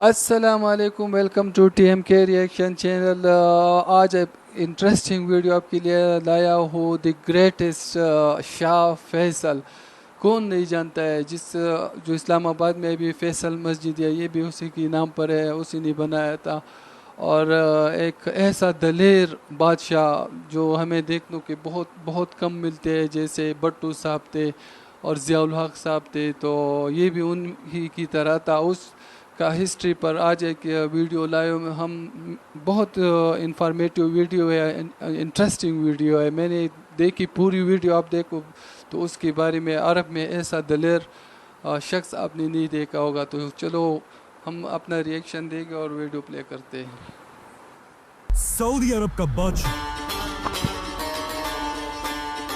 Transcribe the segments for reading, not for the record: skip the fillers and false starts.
अस्सलाम वालेकुम, welcome to TMK reaction channel. आज एक इंटरेस्टिंग वीडियो आपके लिए लाया हूँ। The greatest Shah Faisal. कौन नहीं जानता है जो इस्लामाबाद में भी फैसल मस्जिद है, ये भी उसी के नाम पर है, उसी ने बनाया था। और एक ऐसा दलेर बादशाह जो हमें देखने के बहुत बहुत कम मिलते हैं, जैसे भट्टू साहब थे और ज़ियाउल हक साहब थे, तो ये भी उन ही की तरह था। उस का हिस्ट्री पर आज एक वीडियो लाए में हम। बहुत इंफॉर्मेटिव वीडियो है, इंटरेस्टिंग वीडियो है। मैंने देखी पूरी वीडियो, आप देखो तो उसके बारे में अरब में ऐसा दलेर शख्स आपने नहीं देखा होगा। तो चलो हम अपना रिएक्शन देंगे और वीडियो प्ले करते हैं। सऊदी अरब का बादशाह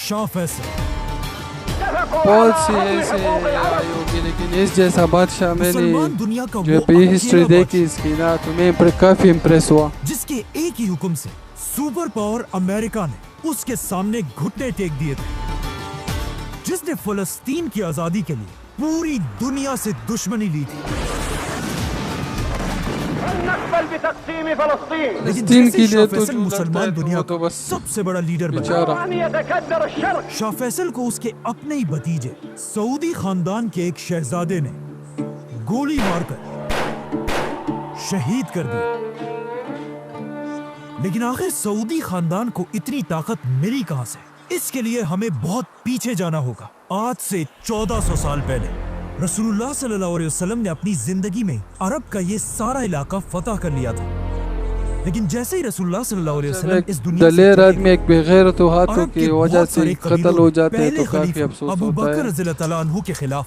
शाह फैसल बहुत सी ऐसे आई होगी, लेकिन इस जैसा बादशाह मुसलमान दुनिया का जो वो भी हिस्ट्री अकेला देखी इसकी ना, तो मैं काफ़ी इम्प्रेस हुआ। जिसके एक ही हुक्म से सुपर पावर अमेरिका ने उसके सामने घुटने टेक दिए थे, जिसने फलस्तीन की आजादी के लिए पूरी दुनिया से दुश्मनी ली थी। लेकिन दिन जैसे के शाह लिए तो फैसल जो लगता मुसलमान है तो दुनिया वो तो का बस सबसे बड़ा लीडर बना। बेचारा। शाह फैसल को उसके अपने ही भतीजे सऊदी खानदान के एक शहजादे ने गोली मारकर शहीद कर दिया। लेकिन आखिर सऊदी खानदान को इतनी ताकत मिली कहां से? इसके लिए हमें बहुत पीछे जाना होगा। आज से 1400 साल पहले रसूलुल्लाह सल्लल्लाहु अलैहि वसल्लम ने अपनी जिंदगी में अरब का ये सारा इलाका फतह कर लिया था। लेकिन जैसे ही रसूलुल्लाह सल्लल्लाहु अलैहि वसल्लम इस दुनिया से दलेर चले आदमी एक बेगैर तो हाथों अरब की के वजह बहुत से सारे कत्ल कबीलों हो ने जाते हैं, पहले तो काफी खलीफा अफसोस अबू होता बकर है। रज़ियल्लाहु अन्हु के खिलाफ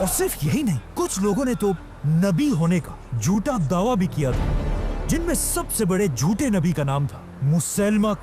और सिर्फ यही नहीं, कुछ लोगों ने तो नबी होने का झूठा दावा भी किया था, जिनमें सबसे बड़े झूठे नबी का नाम था मुसैलमा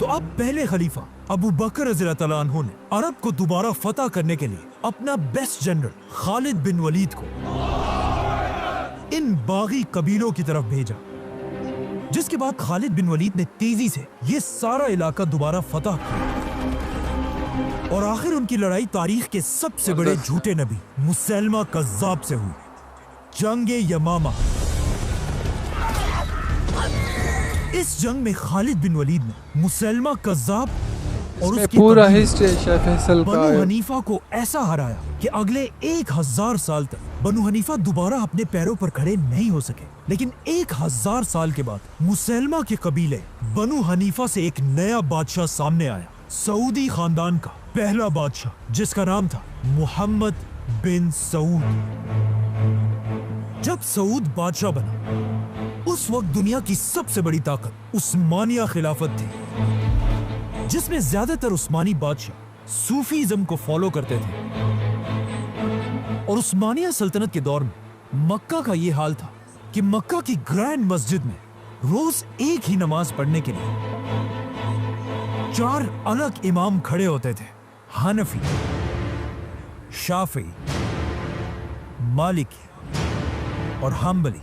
तो अब पहले खलीफा अबू बकर रज़ियल्लाहु अन्हु ने अरब को दोबारा फतह करने के लिए अपना बेस्ट जनरल खालिद बिन वलीद को इन बागी कबीलों की तरफ भेजा, जिसके बाद खालिद बिन वलीद ने तेजी से ये सारा इलाका दोबारा फतह किया। और आखिर उनकी लड़ाई तारीख के सबसे बड़े झूठे नबी मुसैलमा कज़्ज़ाब से हुई, जंगे यमामा। इस जंग में खालिद बिन वलीद ने मुसैलमा कज़्ज़ाब और इसमें उसके पूरा कबीले हिस्ट्री शाह फैसल का बनु है। हनीफा को ऐसा हराया कि अगले 1000 साल तक बनु हनीफा दोबारा अपने पैरों पर खड़े नहीं हो सके। लेकिन 1000 साल के बाद मुसैलमा के कबीले बनु हनीफा से एक नया बादशाह सामने आया, सऊदी खानदान का पहला बादशाह, जिसका नाम था मुहम्मद बिन सऊद। जब सऊद बादशाह बना, उस वक्त दुनिया की सबसे बड़ी ताकत उस्मानिया खिलाफत थी, जिसमें ज्यादातर उस्मानी बादशाह सूफीज्म को फॉलो करते थे। और उस्मानिया सल्तनत के दौर में मक्का का यह हाल था कि मक्का की ग्रैंड मस्जिद में रोज एक ही नमाज पढ़ने के लिए 4 अलग इमाम खड़े होते थे, हनफी, शाफी, मालिकी और हम्बली।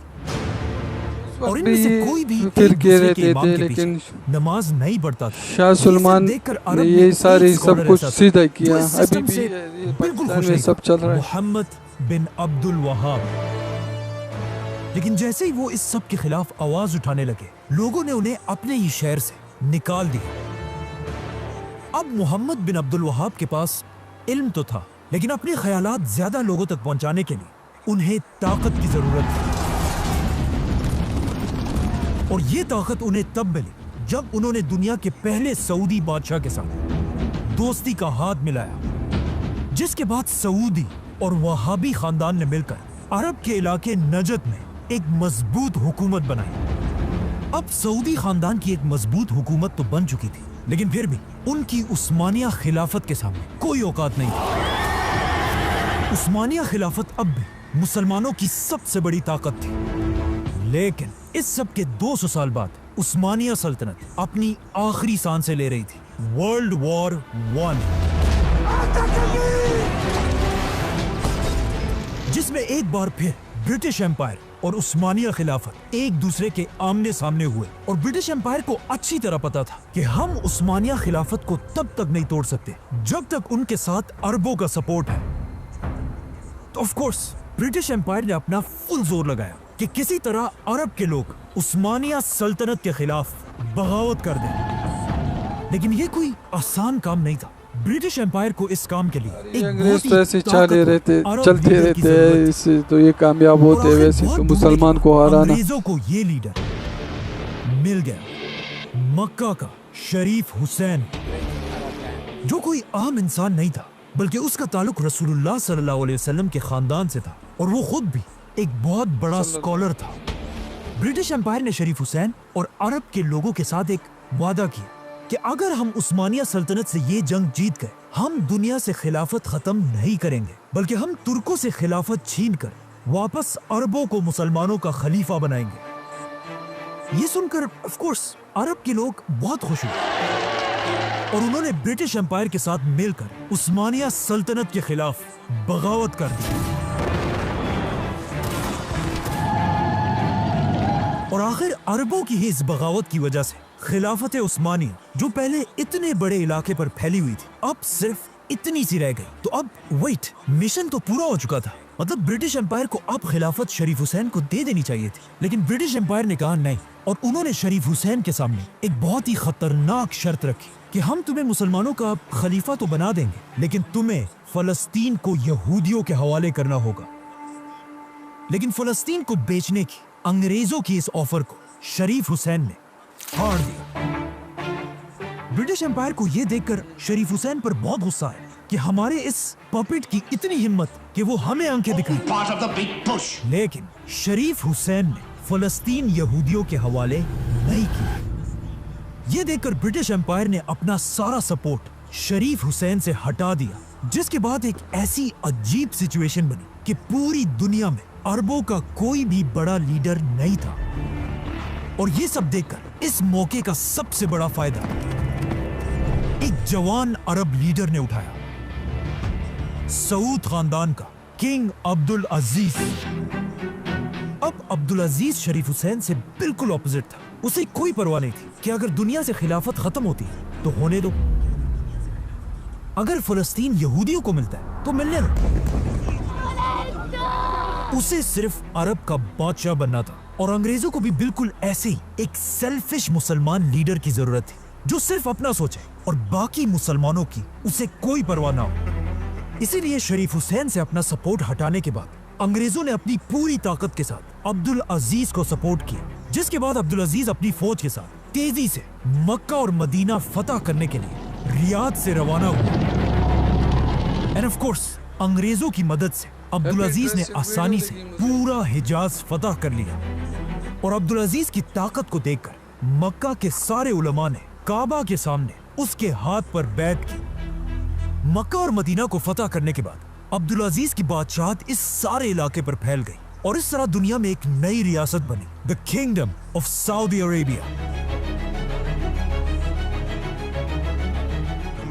और इनमें से कोई भी एक फिर कह दूसरे रहे के थे, इमाम के लेकिन पीछे नमाज नहीं पढ़ता था। शाह सुलेमान इसे देखकर अरब ने में ये एक सारी सब स्कॉलर कुछ ऐसा था सीधा जो किया। इस अभी सिस्टम भी से ये बिल्कुल पाकिस्तान खुश में नहीं सब था। चल रहा है। मोहम्मद बिन अब्दुल वहाब। लेकिन जैसे ही वो इस सब के खिलाफ आवाज उठाने लगे, लोगों ने उन्हें अपने ही शहर से निकाल दिया। अब मोहम्मद बिन अब्दुल वहाब के पास इल्म तो था, लेकिन अपने ख्यालात ज्यादा लोगों तक पहुंचाने के लिए उन्हें ताकत की जरूरत थी। और ये ताकत उन्हें तब मिली जब उन्होंने दुनिया के पहले सऊदी बादशाह के साथ दोस्ती का हाथ मिलाया, जिसके बाद सऊदी और वहाबी खानदान ने मिलकर अरब के इलाके नजद में एक मजबूत हुकूमत बनाई। अब सऊदी खानदान की एक मजबूत हुकूमत तो बन चुकी थी, लेकिन फिर भी उनकी उस्मानिया खिलाफत के सामने कोई औकात नहीं थी। उस्मानिया खिलाफत अब भी मुसलमानों की सबसे बड़ी ताकत थी। लेकिन इस सब के 200 साल बाद उस्मानिया सल्तनत अपनी आखिरी सांसें ले रही थी। वर्ल्ड वॉर 1, जिसमें एक बार फिर ब्रिटिश एम्पायर और उस्मानिया खिलाफत एक दूसरे के आमने सामने हुए और ब्रिटिश एम्पायर को अच्छी तरह पता था कि हम उस्मानिया खिलाफत को तब तक नहीं तोड़ सकते जब तक उनके साथ अरबों का सपोर्ट है। तो ऑफ कोर्स ब्रिटिश एम्पायर ने अपना फुल जोर लगाया कि किसी तरह अरब के लोग उस्मानिया सल्तनत के खिलाफ बगावत कर दें, लेकिन ये कोई आसान काम नहीं था। ब्रिटिश एम्पायर को इस काम के लिए एक अंग्रेज बहुत ही तो ऐसे चलते रहते अरब चलते लीडर की रहते हैं, जरूरत थी। इससे तो ये कामयाब और होते हैं, आखिर वैसे बहुत तो ढूंढने मुसलमान के को बाद हराना। अंग्रेजों को ये लीडर मिल गया, मक्का का शरीफ हुसैन, जो कोई आम इंसान नहीं था बल्कि उसका ताल्लुक रसूलुल्लाह सल्लल्लाहु अलैहि वसल्लम के खानदान से था और वो खुद भी एक बहुत बड़ा स्कॉलर था। ब्रिटिश एम्पायर ने शरीफ हुसैन और अरब के लोगों के साथ एक वादा किया कि अगर हम उस्मानिया सल्तनत से ये जंग जीत गए, हम दुनिया से खिलाफत खत्म नहीं करेंगे बल्कि हम तुर्कों से खिलाफत छीनकर वापस अरबों को मुसलमानों का खलीफा बनाएंगे। ये सुनकर ऑफ कोर्स अरब के लोग बहुत खुश हुए और उन्होंने ब्रिटिश एम्पायर के साथ मिलकर उस्मानिया सल्तनत के खिलाफ बगावत कर दी। और आखिर अरबों की ही इस बगावत की वजह से खिलाफत उस्मानिया, जो पहले इतने बड़े इलाके पर फैली हुई थी, अब सिर्फ इतनी सी रह गई। तो अब वेट, मिशन तो पूरा हो चुका था, मतलब ब्रिटिश एम्पायर को अब खिलाफत शरीफ हुसैन को दे देनी चाहिए थी, लेकिन ब्रिटिश एम्पायर ने कहा नहीं और उन्होंने शरीफ हुसैन के सामने एक बहुत ही खतरनाक शर्त रखी कि हम तुम्हें मुसलमानों का खलीफा तो बना देंगे, लेकिन तुम्हें फलस्तीन को यहूदियों के हवाले करना होगा। लेकिन फलस्तीन को बेचने की अंग्रेजों की इस ऑफर को शरीफ हुसैन ने हार दिया। ब्रिटिश एम्पायर को यह देखकर शरीफ हुसैन पर बहुत गुस्सा है कि हमारे इस पपेट की इतनी हिम्मत कि वो हमें आंखें दिखाए। लेकिन शरीफ हुसैन ने फलस्तीन यहूदियों के हवाले नहीं किया। यह देखकर ब्रिटिश एम्पायर ने अपना सारा सपोर्ट शरीफ हुसैन से हटा दिया, जिसके बाद एक ऐसी अजीब सिचुएशन बनी कि पूरी दुनिया में अरबों का कोई भी बड़ा लीडर नहीं था। और ये सब देखकर इस मौके का सबसे बड़ा फायदा एक जवान अरब लीडर ने उठाया, सऊद खानदान का किंग अब्दुल अजीज। अब अब्दुल अजीज शरीफ हुसैन से बिल्कुल ऑपोजिट था। उसे कोई परवाह नहीं थी कि अगर दुनिया से खिलाफत खत्म होती है तो होने दो, अगर फलस्तीन यहूदियों को मिलता है तो मिलने दो। उसे सिर्फ अरब का बादशाह बनना था और अंग्रेजों को भी बिल्कुल ऐसे ही एक सेल्फिश मुसलमान लीडर की जरूरत थी जो सिर्फ अपना सोचे और बाकी मुसलमानों की उसे कोई परवाह ना हो। इसीलिए शरीफ हुसैन से अपना सपोर्ट हटाने के बाद अंग्रेजों ने अपनी पूरी ताकत के साथ अब्दुल अजीज को सपोर्ट किया, जिसके बाद अब्दुल अजीज अपनी फौज के साथ तेजी से मक्का और मदीना फतह करने के लिए रियाद से रवाना हुआ। एंड ऑफ कोर्स अंग्रेजों की मदद से अब्दुल अजीज ने आसानी से पूरा हिजाज फतह कर लिया और अब्दुल अजीज की ताकत को देखकर मक्का के सारे उलमा ने काबा के सामने उसके हाथ पर बैठ की। मक्का और मदीना को फतह करने के बाद अब्दुल अजीज की बादशाहत इस सारे इलाके पर फैल गई और इस तरह दुनिया में एक नई रियासत बनी, the kingdom of Saudi Arabia.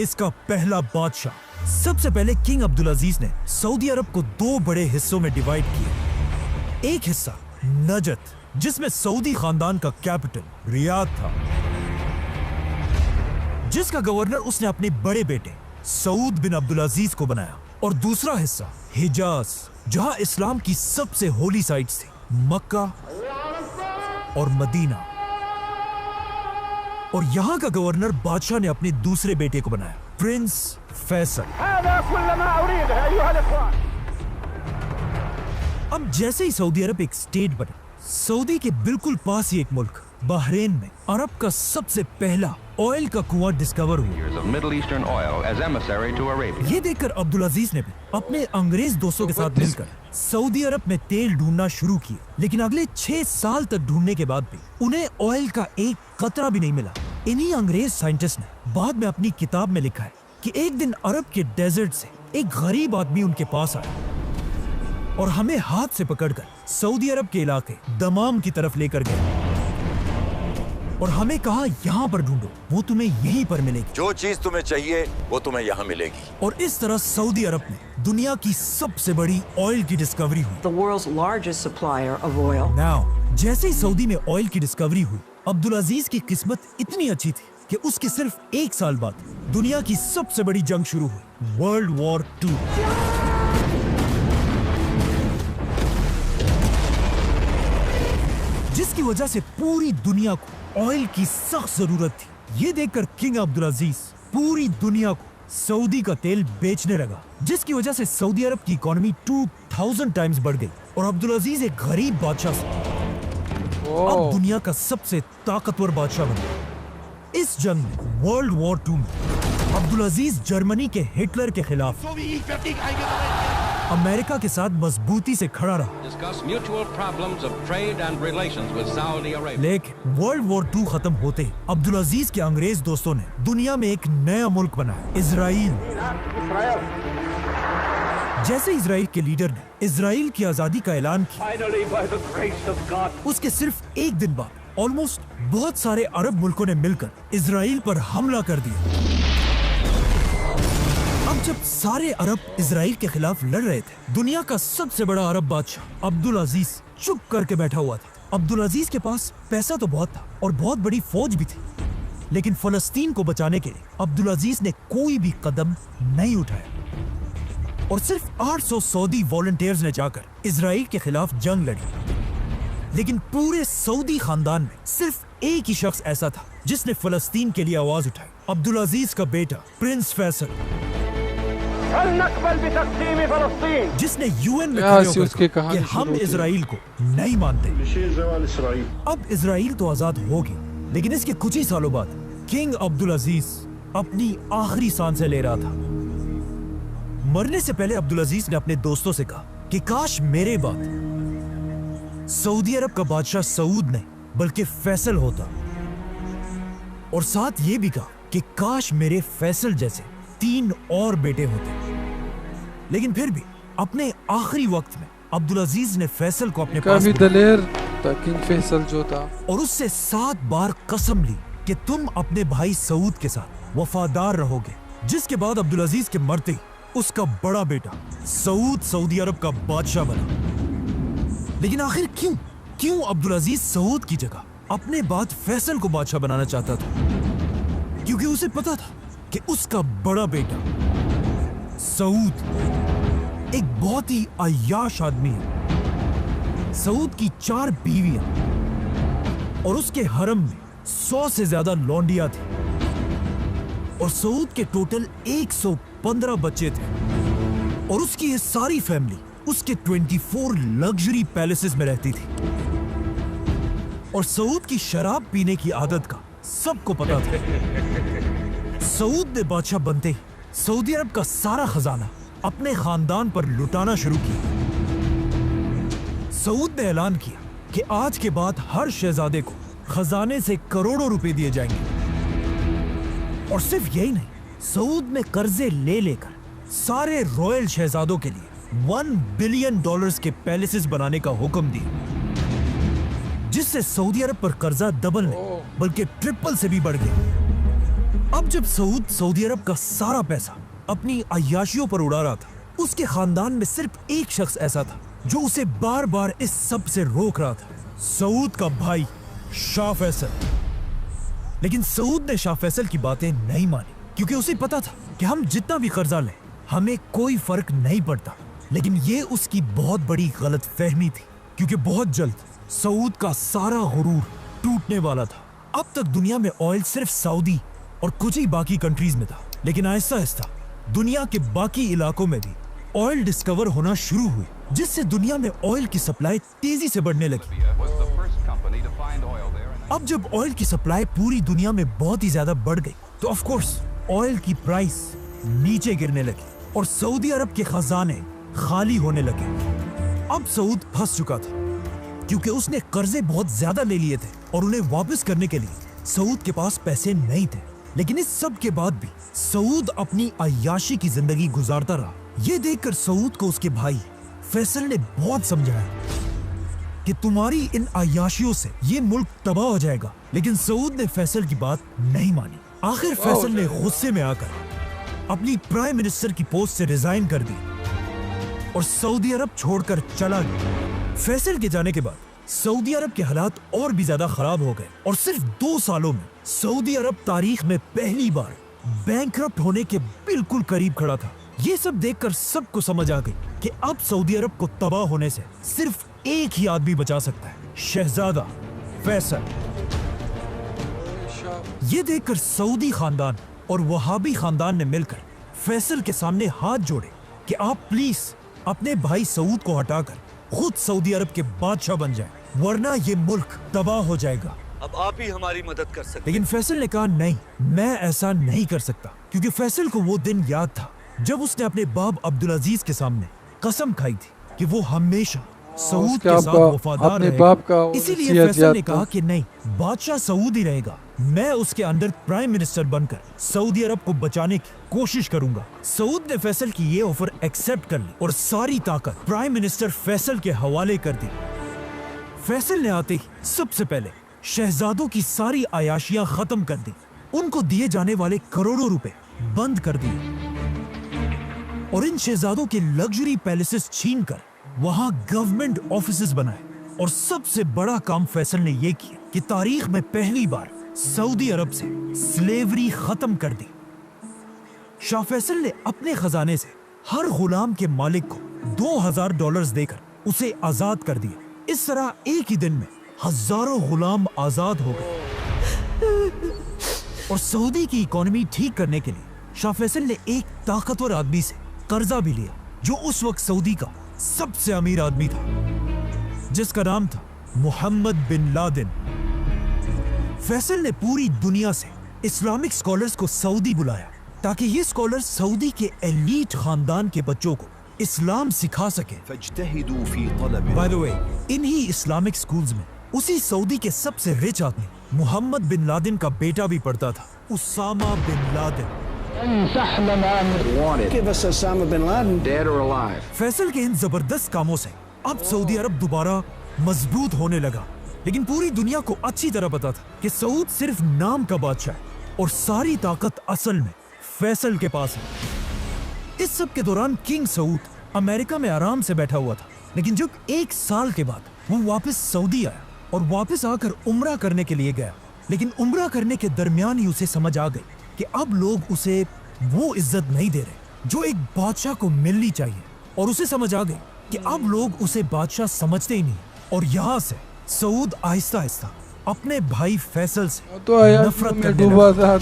इसका पहला बादशाह। सबसे पहले किंग अब्दुल अजीज ने सऊदी अरब को दो बड़े हिस्सों में डिवाइड किया। एक हिस्सा नजद, जिसमें सऊदी खानदान का कैपिटल रियाद था, जिसका गवर्नर उसने अपने बड़े बेटे सऊद बिन अब्दुल अजीज को बनाया, और दूसरा हिस्सा हिजाज, जहां इस्लाम की सबसे होली साइट्स थी, मक्का और मदीना। और यहाँ का गवर्नर बादशाह ने अपने दूसरे बेटे को बनाया, प्रिंस फैसल। अब जैसे ही सऊदी अरब एक स्टेट बना, सऊदी के बिल्कुल पास ही एक मुल्क बहरीन में अरब का सबसे पहला ऑयल का कुआं डिस्कवर हुआ। ये देखकर अब्दुल अजीज ने भी अपने अंग्रेज दोस्तों के साथ मिलकर सऊदी अरब में तेल ढूंढना शुरू किया, लेकिन अगले 6 साल तक ढूंढने के बाद भी उन्हें ऑयल का एक कतरा भी नहीं मिला। इन्हीं अंग्रेज साइंटिस्ट ने बाद में अपनी किताब में लिखा है कि एक दिन अरब के डेजर्ट से एक गरीब आदमी उनके पास आया और हमें हाथ से पकड़कर सऊदी अरब के इलाके दमाम की तरफ लेकर गए और हमें कहा यहाँ पर ढूंढो, वो तुम्हें यहीं पर मिलेगी। जो चीज तुम्हें चाहिए वो तुम्हें यहाँ मिलेगी। और इस तरह सऊदी अरब ने दुनिया की सबसे बड़ी ऑयल की डिस्कवरी हुई। the world's largest supplier of oil. Now जैसे ही सऊदी में ऑयल की डिस्कवरी हुई, अब्दुल अजीज की किस्मत इतनी अच्छी थी कि उसके सिर्फ 1 साल बाद दुनिया की सबसे बड़ी जंग शुरू हुई, वर्ल्ड वॉर 2। जिसकी वजह से पूरी दुनिया को ऑयल की सख्त जरूरत थी। ये देखकर किंग अब्दुल अजीज पूरी दुनिया को सऊदी का तेल बेचने लगा, जिसकी वजह से सऊदी अरब की इकोनॉमी 2000 टाइम्स बढ़ गई और अब्दुल अजीज एक गरीब बादशाह से अब दुनिया का सबसे ताकतवर बादशाह बना। इस जंग में वर्ल्ड वॉर 2 में अब्दुल अजीज जर्मनी के हिटलर के खिलाफ अमेरिका के साथ मजबूती से खड़ा रहा। Discuss mutual problems of trade and relations with Saudi Arabia. लेकिन वर्ल्ड वॉर 2 खत्म होते ही अब्दुल अजीज के अंग्रेज दोस्तों ने दुनिया में एक नया मुल्क बनाया, इजराइल। जैसे इजराइल के लीडर ने इजराइल की आजादी का ऐलान किया, उसके सिर्फ 1 दिन बाद ऑलमोस्ट बहुत सारे अरब मुल्कों ने मिलकर इजराइल पर हमला कर दिया। अब जब सारे अरब इजराइल के खिलाफ लड़ रहे थे, दुनिया का सबसे बड़ा अरब बादशाह अब्दुल अजीज चुप करके बैठा हुआ था। अब्दुल अजीज के पास पैसा तो बहुत था और बहुत बड़ी फौज भी थी, लेकिन फलस्तीन को बचाने के लिए अब्दुल अजीज ने कोई भी कदम नहीं उठाया और सिर्फ 800 सऊदी वॉलंटियर्स ने जाकर इजराइल के खिलाफ जंग लड़ी। लेकिन पूरे सऊदी खानदान में सिर्फ एक ही शख्स ऐसा था जिसने फलस्तीन के लिए आवाज उठाई, अब्दुल अजीज का बेटा प्रिंस फैसल, जिसने यूएन में खड़े होकर कहा कि हम इजराइल को नहीं मानते। अब इजराइल तो आजाद होगी, लेकिन इसके कुछ ही सालों बाद किंग अब्दुल अजीज अपनी आखिरी सांसें ले रहा था। मरने से पहले अब्दुल अजीज ने अपने दोस्तों से कहा कि काश मेरे बाद सऊदी अरब का बादशाह सऊद नहीं बल्कि फैसल होता, और साथ ये भी कहा कि काश मेरे फैसल जैसे 3 और बेटे होते। लेकिन फिर भी अपने आखिरी वक्त में अब्दुल अजीज ने फैसल को अपने पास दलेर था किंग फैसल जो था, और उससे 7 बार कसम ली कि तुम अपने भाई सऊद के साथ वफादार रहोगे। जिसके बाद अब्दुल अजीज के मरते ही उसका बड़ा बेटा सऊद सऊदी अरब का बादशाह बना। लेकिन आखिर क्यों अब्दुल अजीज सऊद की जगह अपने बाद फैसल को बादशाह बनाना चाहता था? क्योंकि उसे पता था कि उसका बड़ा बेटा सऊद एक बहुत ही अय्याश आदमी है। सऊद की 4 बीवियां और उसके हरम में 100 से ज्यादा लौंडियां थी, और सऊद के टोटल 115 बच्चे थे, और उसकी ये सारी फैमिली उसके 24 लग्जरी पैलेसेस में रहती थी। और सऊद की शराब पीने की आदत का सबको पता था। सऊद ने बादशाह बनते ही सऊदी अरब का सारा खजाना अपने खानदान पर लुटाना शुरू किया। सऊद ने ऐलान किया कि आज के बाद हर शहजादे को खजाने से करोड़ों रुपए दिए जाएंगे। और सिर्फ यही नहीं, सऊद ने कर्जे ले लेकर सारे रॉयल शहजादों के लिए $1 बिलियन के पैलेसेस बनाने का हुक्म दिया, जिससे सऊदी अरब पर कर्जा डबल नहीं बल्कि ट्रिपल से भी बढ़ गया। अब जब सऊदी अरब का सारा पैसा अपनी अय्याशियों पर उड़ा रहा था, उसके खानदान में सिर्फ एक शख्स ऐसा था जो उसे बार बार इस सब से रोक रहा था, सऊद का भाई शाह फैसल। लेकिन सऊद ने शाह फैसल की बातें नहीं मानी, क्योंकि उसे पता था कि हम जितना भी कर्जा लें हमें कोई फर्क नहीं पड़ता। लेकिन ये उसकी बहुत बड़ी गलत फहमी थी, क्योंकि बहुत जल्द सऊद का सारा गुरूर टूटने वाला था। अब तक दुनिया में ऑयल सिर्फ सऊदी और कुछ ही बाकी कंट्रीज में था, लेकिन आहिस्ता आहिस्ता दुनिया के बाकी इलाकों में भी ऑयल डिस्कवर होना शुरू हुई, जिससे दुनिया में ऑयल की सप्लाई तेजी से बढ़ने लगी। अब जब ऑयल की सप्लाई पूरी दुनिया में बहुत ही ज्यादा बढ़ गई, तो ऑफ कोर्स ऑयल की प्राइस नीचे गिरने लगी और सऊदी अरब के खजाने खाली होने लगे। अब सऊद फंस चुका था, क्योंकि उसने कर्जे बहुत ज्यादा ले लिए थे और उन्हें वापस करने के लिए सऊद के पास पैसे नहीं थे। लेकिन इस सब के बाद भी सऊद अपनी अय्याशी की जिंदगी गुजारता रहा। ये देखकर सऊद को उसके भाई फैसल ने बहुत समझाया कि तुम्हारी इन अय्याशियों से ये मुल्क तबाह हो जाएगा, लेकिन सऊद ने फैसल की बात नहीं मानी। आखिर फैसल ने गुस्से में आकर अपनी प्राइम मिनिस्टर की पोस्ट से रिजाइन कर दी और सऊदी अरब छोड़कर चला गया। फैसल के जाने के बाद सऊदी अरब के हालात और भी ज्यादा खराब हो गए और सिर्फ 2 सालों में सऊदी अरब तारीख में पहली बार बैंकरप्ट होने के बिल्कुल करीब खड़ा था। ये सब देखकर सबको समझ आ गई कि अब सऊदी अरब को तबाह होने से सिर्फ एक ही आदमी बचा सकता है, शहजादा फैसल। ये देखकर सऊदी खानदान और वहाबी खानदान ने मिलकर फैसल के सामने हाथ जोड़े कि आप प्लीज अपने भाई सऊद को हटाकर खुद सऊदी अरब के बादशाह बन जाएं, वरना ये मुल्क तबाह हो जाएगा। अब आप ही हमारी मदद कर सकते। लेकिन फैसल ने कहा नहीं, मैं ऐसा नहीं कर सकता, क्योंकि फैसल को वो दिन याद था जब उसने अपने बाप अब्दुल अजीज के सामने कसम खाई थी कि वो हमेशा सऊद के साथ वफादार रहेगा। इसीलिए फैसल ने कहा कि नहीं, बादशाह सऊद ही रहेगा, मैं उसके अंडर प्राइम मिनिस्टर बनकर सऊदी अरब को बचाने की कोशिश करूंगा। सऊद ने फैसल की ये ऑफर एक्सेप्ट कर ली और सारी ताकत प्राइम मिनिस्टर फैसल के हवाले कर दी। फैसल ने आते ही सबसे पहले शहजादों की सारी आयाशियां खत्म कर दी, उनको दिए जाने वाले करोड़ों रुपए बंद कर दिए और इन शहजादों के लग्जरी पैलेसेस छीनकर वहां गवर्नमेंट ऑफिसेस बनाए। और सबसे बड़ा काम फैसल ने यह किया कि तारीख में पहली बार सऊदी अरब से स्लेवरी खत्म कर दी। शाह फैसल ने अपने खजाने से हर गुलाम के मालिक को $2000 देकर उसे आजाद कर दिया। इस तरह एक ही दिन में हजारों गुलाम आजाद हो गए। और सऊदी की इकोनॉमी ठीक करने के लिए शाह फैसल ने एक ताकतवर आदमी से कर्जा भी लिया, जो उस वक्त सऊदी का सबसे अमीर आदमी था, जिसका नाम था मोहम्मद बिन लादेन। फैसल ने पूरी दुनिया से इस्लामिक स्कॉलर्स को सऊदी बुलाया ताकि ये स्कॉलर्स सऊदी के एलीट खानदान के बच्चों को इस्लाम सिखा सके। बाय द वे, इन्हीं इस्लामिक स्कूल्स में उसी सऊदी के सबसे रिच आदमी मोहम्मद बिन लादेन का बेटा भी पढ़ता था, Osama bin Laden. Give us Osama bin Laden, dead or alive. Faisal के इन जबरदस्त कामों से अब सऊदी अरब दोबारा मजबूत होने लगा, लेकिन पूरी दुनिया को अच्छी तरह पता था कि सऊद सिर्फ नाम का बादशाह है और सारी ताकत असल में फैसल के पास है। इस सब के दौरान किंग सऊद अमेरिका में आराम से बैठा हुआ था, लेकिन जब 1 साल के बाद वो वापस सऊदी आया और वापस आकर उम्रा करने के लिए गया, लेकिन उम्रा करने के दरमियान ही उसे समझ आ गई कि अब लोग उसे वो इज्जत नहीं दे रहे जो एक बादशाह को मिलनी चाहिए, और उसे समझ आ गई कि अब लोग उसे बादशाह समझते ही नहीं। और यहाँ से सऊद आहिस्ता आहिस्ता अपने भाई फैसल से नफरत करने लगा।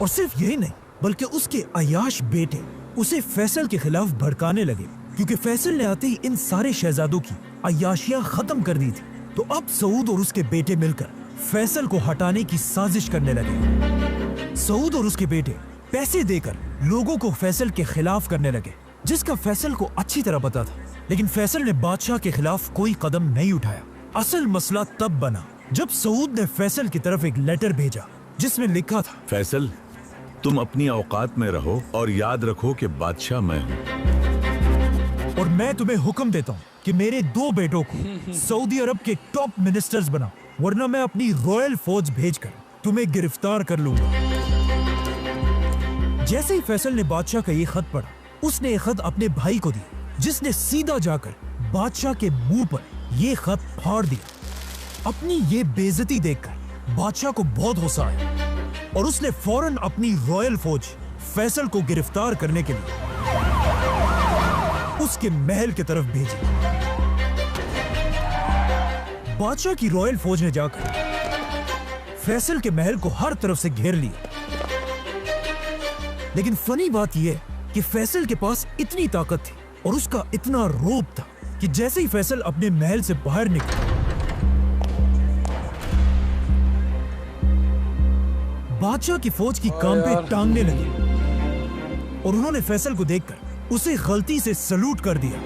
और सिर्फ यही नहीं, बल्कि उसके अयाश बेटे उसे फैसल के खिलाफ भड़काने लगे, क्योंकि फैसल ने आते ही इन सारे शहजादों की अयाशियां खत्म कर दी थी। तो अब सऊद और उसके बेटे मिलकर फैसल को हटाने की साजिश करने लगे। सऊद और उसके बेटे पैसे देकर लोगों को फैसल के खिलाफ करने लगे, जिसका फैसल को अच्छी तरह पता था, लेकिन फैसल ने बादशाह के खिलाफ कोई कदम नहीं उठाया। असल मसला तब बना जब सऊद ने फैसल की तरफ एक लेटर भेजा जिसमें लिखा था, फैसल, तुम अपनी औकात में रहो और याद रखो कि बादशाह मैं हूँ, और मैं तुम्हें हुक्म देता हूँ कि मेरे 2 बेटों को सऊदी अरब के टॉप मिनिस्टर्स बनाओ, वरना मैं अपनी रॉयल फौज भेजकर तुम्हें गिरफ्तार कर लूंगा। जैसे ही फैसल ने बादशाह का ये खत पढ़ा, उसने ये खत अपने भाई को दी, जिसने सीधा जाकर बादशाह के मुंह पर ये खत फाड़ दिया। अपनी ये बेइज्जती देखकर बादशाह को बहुत गुस्सा आया और उसने फौरन अपनी रॉयल फौज फैसल को गिरफ्तार करने के लिए उसके महल की तरफ भेजी। बादशाह की रॉयल फौज ने जाकर फैसल के महल को हर तरफ से घेर लिया, लेकिन फनी बात यह कि फैसल के पास इतनी ताकत थी और उसका इतना रोब था कि जैसे ही फैसल अपने महल से बाहर निकला, बादशाह की फौज की काम पे टांगने लगी और उन्होंने फैसल को देखकर उसे गलती से सलूट कर दिया,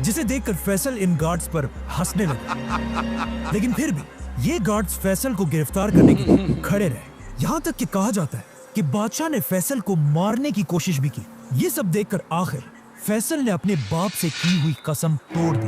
जिसे देखकर फैसल इन गार्ड्स पर हंसने लगा। लेकिन फिर भी ये गार्ड्स फैसल को गिरफ्तार करने के लिए खड़े रहे। यहाँ तक कि कहा जाता है कि बादशाह ने फैसल को मारने की कोशिश भी की। ये सब देखकर आखिर फैसल ने अपने बाप से की हुई कसम तोड़ दी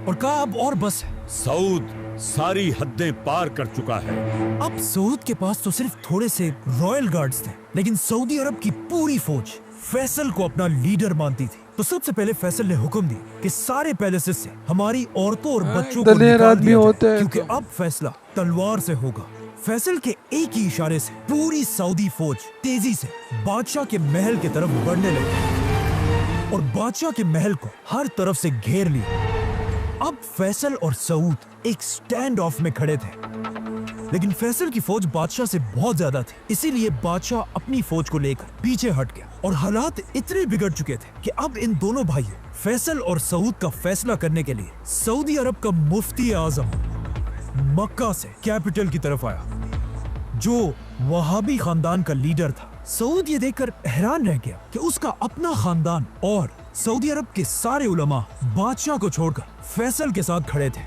और कहा अब और बस है। सऊद सारी हदें पार कर चुका है। अब सऊद के पास तो सिर्फ थोड़े से रॉयल गार्ड्स थे, लेकिन सऊदी अरब की पूरी फौज फैसल को अपना लीडर मानती थी। तो सबसे पहले फैसल ने हुक्म दिया कि सारे पैलेसेस से हमारी औरतों और बच्चों को दलेर निकाल आदमी दिया होते जाए, हैं क्योंकि अब फैसला तलवार से होगा। फैसल के एक ही इशारे से पूरी सऊदी फौज तेजी से बादशाह के महल की तरफ बढ़ने लगी और बादशाह के महल को हर तरफ से घेर लिया। अब फैसल और सऊद एक स्टैंड ऑफ में खड़े थे, लेकिन फैसल की फौज बादशाह से बहुत ज्यादा थी, इसीलिए बादशाह अपनी फौज को लेकर पीछे हट गया और हालात इतने बिगड़ चुके थे कि अब इन दोनों भाइयों फैसल और सऊद का फैसला करने के लिए सऊदी अरब का मुफ्ती आजम मक्का से कैपिटल की तरफ आया, जो वहाबी खानदान का लीडर था। सऊद ये देखकर हैरान रह गया कि उसका अपना खानदान और सऊदी अरब के सारे उलमा बादशाह को छोड़कर फैसल के साथ खड़े थे।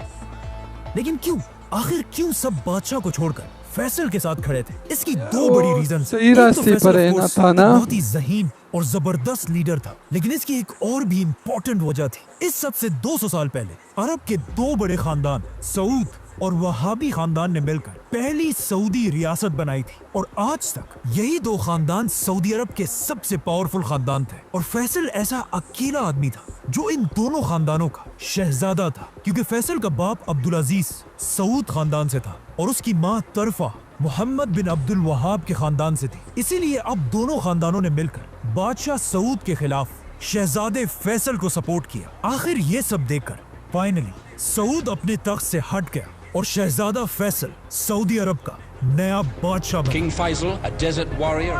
लेकिन क्यों, आखिर क्यों सब बादशाह को छोड़कर फैसल के साथ खड़े थे? इसकी दो बड़ी रीजन। सही रास्ते पर है ना था ना। बहुत ही ज़हीन और जबरदस्त लीडर था, लेकिन इसकी एक और भी इम्पोर्टेंट वजह थी। इस सब से 200 साल पहले अरब के दो बड़े खानदान सऊद और वहाबी खानदान ने मिलकर पहली सऊदी रियासत बनाई थी और आज तक यही दो खानदान सऊदी अरब के सबसे पावरफुल खानदान थे। और फैसल ऐसा अकेला आदमी था जो इन दोनों खानदानों का शहजादा था, क्योंकि फैसल का बाप अब्दुल अजीज सऊद खानदान से था और उसकी माँ तरफा मोहम्मद बिन अब्दुल वहाब के खानदान से थी। इसीलिए अब दोनों खानदानों ने मिलकर बादशाह सऊद के खिलाफ शहजादे फैसल को सपोर्ट किया। आखिर ये सब देखकर फाइनली सऊद अपने तख्त से हट गया और शहजादा फैसल सऊदी अरब का नया बादशाह बना। King Faisal, a desert warrior.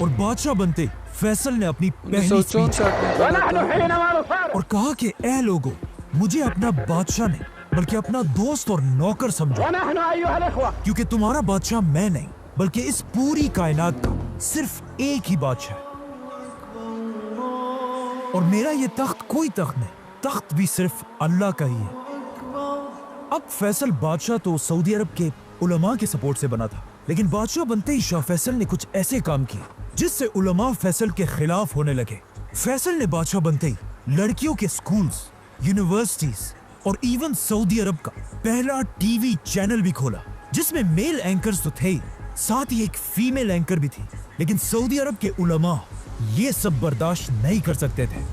और बादशाह बनते फैसल ने अपनी पहली स्पीच 1964 में और कहा कि ए लोगों, मुझे अपना बादशाह नहीं बल्कि अपना दोस्त और नौकर समझो, क्योंकि तुम्हारा बादशाह मैं नहीं बल्कि इस पूरी कायनात का सिर्फ एक ही बादशाह है और मेरा ये तख्त कोई तख्त नहीं, तख्त भी सिर्फ अल्लाह का ही है। अब फैसल बादशाह तो सऊदी अरब के उलमा के सपोर्ट से बना था, लेकिन बादशाह बनते ही शाह फैसल ने कुछ ऐसे काम किए जिससे उलमा फैसल के खिलाफ होने लगे। फैसल ने बादशाह बनते ही लड़कियों के स्कूल्स, यूनिवर्सिटीज और इवन सऊदी अरब का पहला टीवी चैनल भी खोला, जिसमें मेल एंकर्स तो थे ही, साथ ही एक फीमेल एंकर भी थी। लेकिन सऊदी अरब के उलमा ये सब बर्दाश्त नहीं कर सकते थे।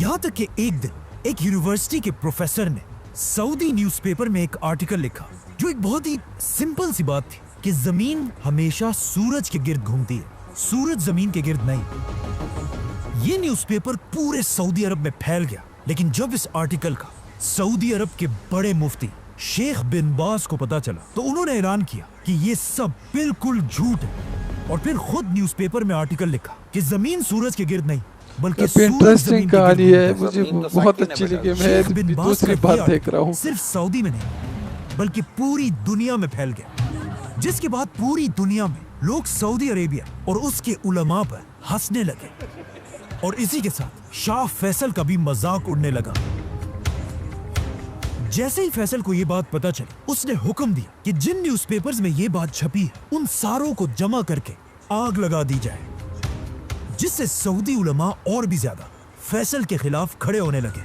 यहाँ तक कि एक दिन एक यूनिवर्सिटी के प्रोफेसर ने सऊदी न्यूज़पेपर में एक आर्टिकल लिखा जो एक बहुत ही सिंपल सी बात थी कि जमीन हमेशा सूरज के गिर्द घूमती है, सूरज जमीन के गिर्द नहीं। ये न्यूज़पेपर पूरे सऊदी अरब में फैल गया, लेकिन जब इस आर्टिकल का सऊदी अरब के बड़े मुफ्ती शेख बिन बाज को पता चला तो उन्होंने ऐलान किया कि ये सब बिल्कुल झूठ है और फिर खुद न्यूज़पेपर में आर्टिकल लिखा कि जमीन सूरज के गिर्द नहीं बल्कि इंटरेस्टिंग कहानी है, मुझे बहुत अच्छी लगी। मैं दूसरी बात देख रहा हूँ। सिर्फ सऊदी में नहीं बल्कि पूरी दुनिया में फैल गया, जिसके बाद पूरी दुनिया में लोग सऊदी अरेबिया और उसके उलमा पर हंसने लगे और इसी के साथ शाह फैसल का भी मजाक उड़ने लगा। जैसे ही फैसल को ये बात पता चली, उसने हुक्म दिया कि जिन न्यूज़पेपर्स में ये बात छपी है उन सारों को जमा करके आग लगा दी जाए, जिससे सऊदी उलमा और भी ज्यादा फैसल के खिलाफ खड़े होने लगे।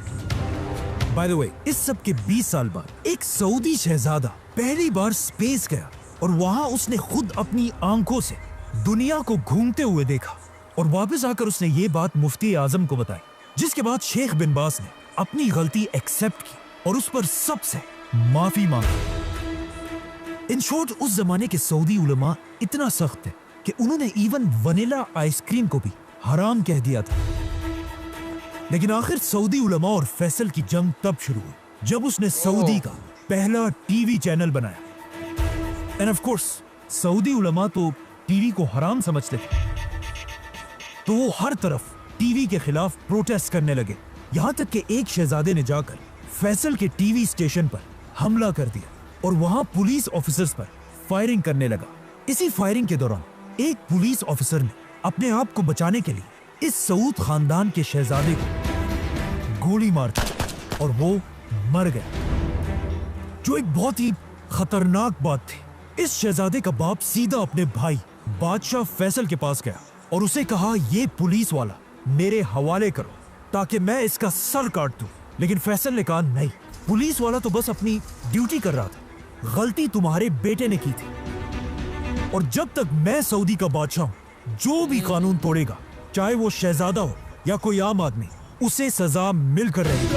बाय द वे, इस सब के 20 साल बाद एक सऊदी शहजादा पहली बार स्पेस गया और वहां उसने खुद अपनी आंखों से दुनिया को घूमते हुए देखा और वापस आकर उसने ये बात मुफ्ती आजम को बताई, जिसके बाद शेख बिन बाज ने अपनी गलती एक्सेप्ट की और उस पर सबसे माफी मांगी। इन शॉर्ट, उस जमाने के सऊदी उलमा इतना सख्त थे कि उन्होंने इवन वनीला आइसक्रीम को भी हराम कह दिया था। लेकिन आखिर सऊदी उलमा और फैसल की जंग तब शुरू हुई जब उसने सऊदी का पहला टीवी चैनल बनाया। एंड ऑफ कोर्स सऊदी उलमा तो टीवी को हराम समझते थे, तो वो हर तरफ टीवी के खिलाफ प्रोटेस्ट करने लगे। यहाँ तक कि एक शहजादे ने जाकर फैसल के टीवी स्टेशन पर हमला कर दिया और वहां पुलिस ऑफिसर्स पर फायरिंग करने लगा। इसी फायरिंग के दौरान एक पुलिस ऑफिसर ने अपने आप को बचाने के लिए इस सऊद खानदान के शहजादे को गोली मार दी और वो मर गया, जो एक बहुत ही खतरनाक बात थी। इस शहजादे का बाप सीधा अपने भाई बादशाह फैसल के पास गया और उसे कहा, ये पुलिस वाला मेरे हवाले करो ताकि मैं इसका सर काट दूं। लेकिन फैसल ने कहा, नहीं, पुलिस वाला तो बस अपनी ड्यूटी कर रहा था, गलती तुम्हारे बेटे ने की थी। और जब तक मैं सऊदी का बादशाह हूं, जो भी कानून तोड़ेगा, चाहे वो शहजादा हो या कोई आम आदमी, उसे सजा मिलकर रहेगी।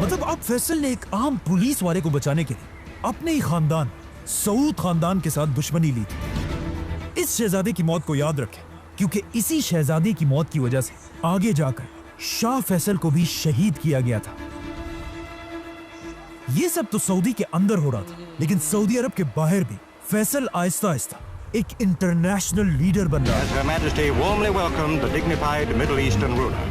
मतलब अब फैसल ने एक आम पुलिस वाले को बचाने के लिए अपने ही खानदान सऊद खानदान के साथ दुश्मनी ली थी। इस शहजादे की मौत को याद रखें, क्योंकि इसी शहजादे की मौत की वजह से आगे जाकर शाह फैसल को भी शहीद किया गया था। ये सब तो सऊदी के अंदर हो रहा था, लेकिन सऊदी अरब के बाहर भी फैसल आहिस्ता आहिस्ता एक इंटरनेशनल लीडर बन रहा है। Her Majesty warmly welcomed the dignified Middle Eastern ruler.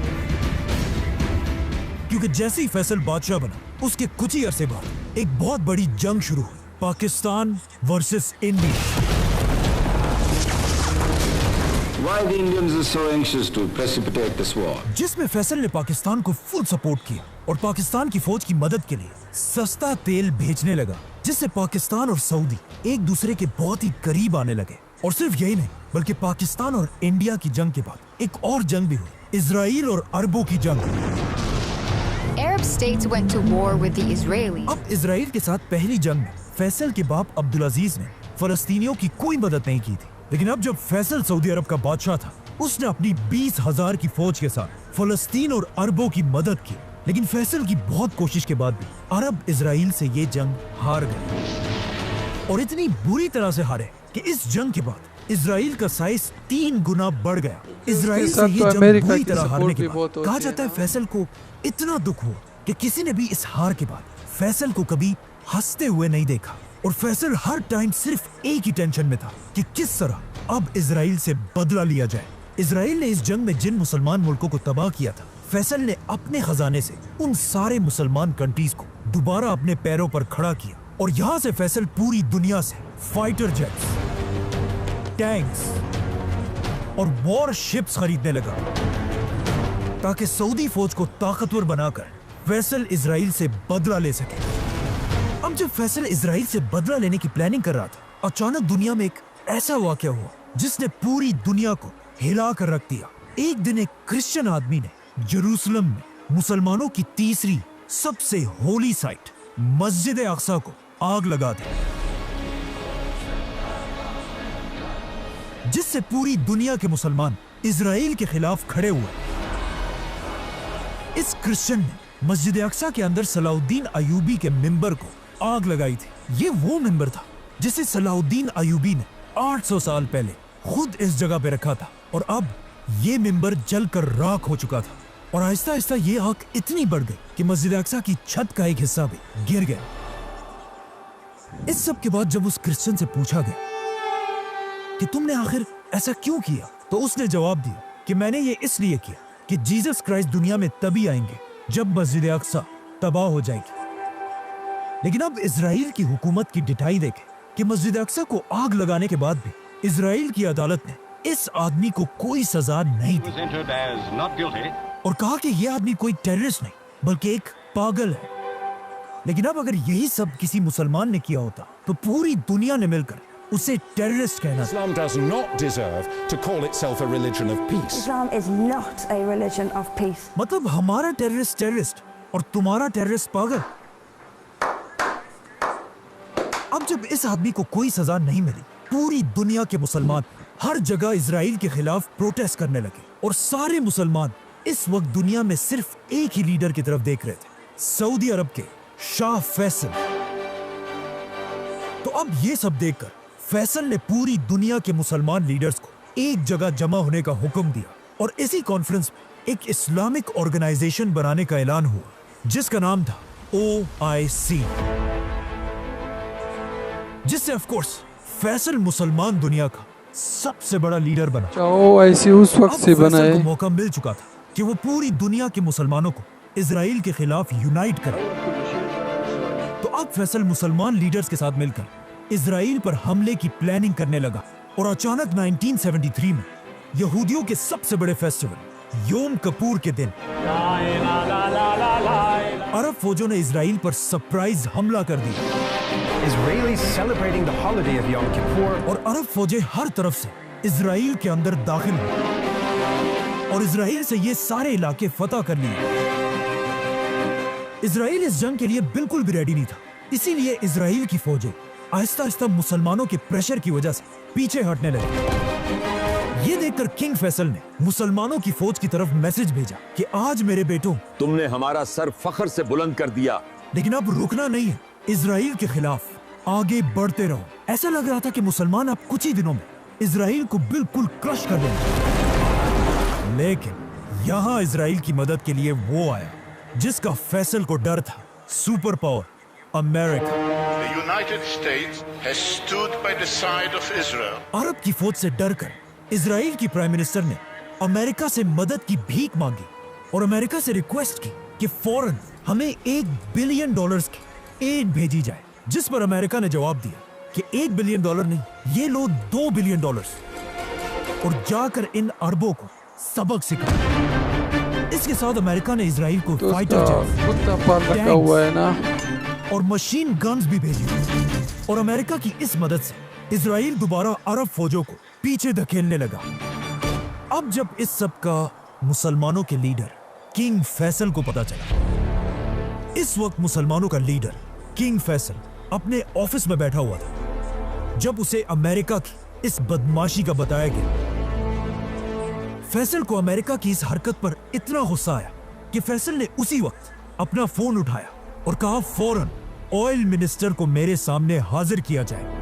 क्योंकि जैसे ही फैसल बादशाह बना, उसके कुछ ही अरसे बाद एक बहुत बड़ी जंग शुरू हुई, Pakistan versus India. Why the Indians are so anxious to precipitate this war? जिसमें फैसल ने पाकिस्तान को फुल सपोर्ट किया और पाकिस्तान की फौज की मदद के लिए सस्ता तेल भेजने लगा, जिससे पाकिस्तान और सऊदी एक दूसरे के बहुत ही करीब आने लगे। और सिर्फ यही नहीं, बल्कि पाकिस्तान और इंडिया की जंग के बाद एक और जंग भी हुई, इजराइल और अरबों की जंग। Arab states went to war with the Israelis. अब इजराइल के साथ पहली जंग में फैसल के बाप अब्दुल अजीज ने फलस्तीनियों की कोई मदद नहीं की थी, लेकिन अब जब फैसल सऊदी अरब का बादशाह था, उसने अपनी 20,000 की फौज के साथ फलस्तीन और अरबों की मदद की। लेकिन फैसल की बहुत कोशिश के बाद भी अरब इजराइल से ये जंग हार गए, और इतनी बुरी तरह से हारे कि इस जंग के बाद इजराइल का साइज 3 गुना बढ़ गया। इजराइल से ये जंग बुरी तरह हारने के बाद कहा जाता है फैसल को इतना दुख हुआ कि किसी ने भी इस हार के बाद फैसल को कभी हंसते हुए नहीं देखा। और फैसल हर टाइम सिर्फ एक ही टेंशन में था कि किस तरह अब इजराइल से बदला लिया जाए। इजराइल ने इस जंग में जिन मुसलमान मुल्कों को तबाह किया था, फैसल ने अपने खजाने से उन सारे मुसलमान कंट्रीज को दोबारा अपने पैरों पर खड़ा किया। और यहाँ से फैसल पूरी दुनिया से फाइटर जेट्स, टैंक्स और वॉर शिप्स खरीदने लगा, ताकि सऊदी फौज को ताकतवर बनाकर फैसल इजराइल से बदला ले सके। अब जब फैसल इजराइल से बदला लेने की प्लानिंग कर रहा था, अचानक दुनिया में एक ऐसा वाकया हुआ जिसने पूरी दुनिया को हिला कर रख दिया। एक दिन एक क्रिश्चियन आदमी ने यरूशलेम में मुसलमानों की तीसरी सबसे होली साइट मस्जिद अक्सा को आग लगा दी, जिससे पूरी दुनिया के मुसलमान इजराइल के खिलाफ खड़े हुए। इस क्रिश्चियन ने मस्जिद अक्सा के अंदर सलाउद्दीन अयूबी के मिंबर को आग लगाई थी। ये वो मिंबर था जिसे सलाउद्दीन अयूबी ने 800 साल पहले खुद इस जगह पे रखा था, और अब ये मिंबर जलकर राख हो चुका था। और आहिस्ता आहिस्ता ये आग इतनी बढ़ गई कि मस्जिद अक्सा की छत का एक हिस्सा भी गिर गया। इस सब के बाद जब उस क्रिश्चियन से पूछा गया कि तुमने आखिर ऐसा क्यों किया, तो उसने जवाब दिया कि मैंने ये इसलिए किया कि जीसस क्राइस्ट दुनिया में तभी आएंगे जब मस्जिद अक्सा तबाह हो जाएगी। लेकिन अब इजराइल की हुकूमत की डिठाई देखे कि मस्जिद अक्सा को आग लगाने के बाद भी इजराइल की अदालत ने इस आदमी को कोई सजा नहीं दी, और कहा कि यह आदमी कोई टेररिस्ट नहीं बल्कि एक पागल है। लेकिन अब अगर यही सब किसी मुसलमान ने किया होता, तो पूरी दुनिया ने मिलकर उसे टेररिस्ट कहना। Islam does not deserve to call itself a religion of peace. Islam is not a religion of peace. मतलब हमारा टेररिस्ट टेररिस्ट और तुम्हारा टेररिस्ट पागल। अब जब इस आदमी को कोई सजा नहीं मिली, पूरी दुनिया के मुसलमान हर जगह इजराइल के खिलाफ प्रोटेस्ट करने लगे, और सारे मुसलमान इस वक्त दुनिया में सिर्फ एक ही लीडर की तरफ देख रहे थे, सऊदी अरब के शाह फैसल। तो अब ये सब देखकर फैसल ने पूरी दुनिया के मुसलमान लीडर्स को एक जगह जमा होने का हुक्म दिया, और इसी कॉन्फ्रेंस में एक इस्लामिक ऑर्गेनाइजेशन बनाने का ऐलान हुआ, जिसका नाम था OIC, जिससे ऑफ कोर्स फैसल मुसलमान दुनिया का सबसे बड़ा लीडर बना। OIC उस वक्त से बना है। मौका मिल चुका था कि वो पूरी दुनिया के मुसलमानों को इजराइल के खिलाफ यूनाइट करे। तो अब फैसल मुसलमान लीडर्स के साथ मिलकर इजराइल पर हमले की प्लानिंग करने लगा, और अचानक 1973 में यहूदियों के सबसे बड़े फेस्टिवल योम किपुर के दिन अरब फौजों ने इजराइल पर सरप्राइज हमला कर दिया। Israelis celebrating the holiday of Yom Kippur. और अरब फौजें हर तरफ से इजराइल के अंदर दाखिल हुई, और इजराइल से ये सारे इलाके फतह कर लिए। इजराइल इस जंग के लिए बिल्कुल भी रेडी नहीं था, इसीलिए इजराइल की फौजें आहिस्ता आहिस्ता मुसलमानों के प्रेशर की वजह से पीछे हटने लगे। ये देखकर किंग फैसल ने मुसलमानों की फौज की तरफ मैसेज भेजा कि आज मेरे बेटों, तुमने हमारा सर फख्र से बुलंद कर दिया, लेकिन अब रुकना नहीं है। इजराइल के खिलाफ आगे बढ़ते रहो। ऐसा लग रहा था कि मुसलमान अब कुछ ही दिनों में इजराइल को बिल्कुल क्रश कर देंगे। लेकिन यहाँ इजराइल की मदद के लिए वो आया जिसका फैसल को डर था, super power America. The United States has stood by the side of Israel. अरब की फौज से डरकर इजराइल की प्राइम मिनिस्टर ने अमेरिका से मदद की भीख मांगी और अमेरिका से रिक्वेस्ट की कि फौरन हमें $1 बिलियन की एड भेजी जाए, जिस पर अमेरिका ने जवाब दिया कि $1 बिलियन नहीं, ये लो $2 बिलियन और जाकर इन अरबों को सबक सिखाओ। इसके साथ अमेरिका ने इजराइल को फाइटर जेट हुआ है ना और मशीन गन्स भी भेजी और अमेरिका की इस मदद से इजराइल दोबारा अरब फौजों को पीछे धकेलने लगा। अब जब इस सब का मुसलमानों के लीडर किंग फैसल को पता चला, इस वक्त मुसलमानों का लीडर किंग फैसल अपने ऑफिस में बैठा हुआ था जब उसे अमेरिका की इस बदमाशी का बताया गया। फैसल को अमेरिका की इस हरकत पर इतना गुस्सा आया कि फैसल ने उसी वक्त अपना फोन उठाया और कहा फौरन ऑयल मिनिस्टर को मेरे सामने हाजिर किया जाए।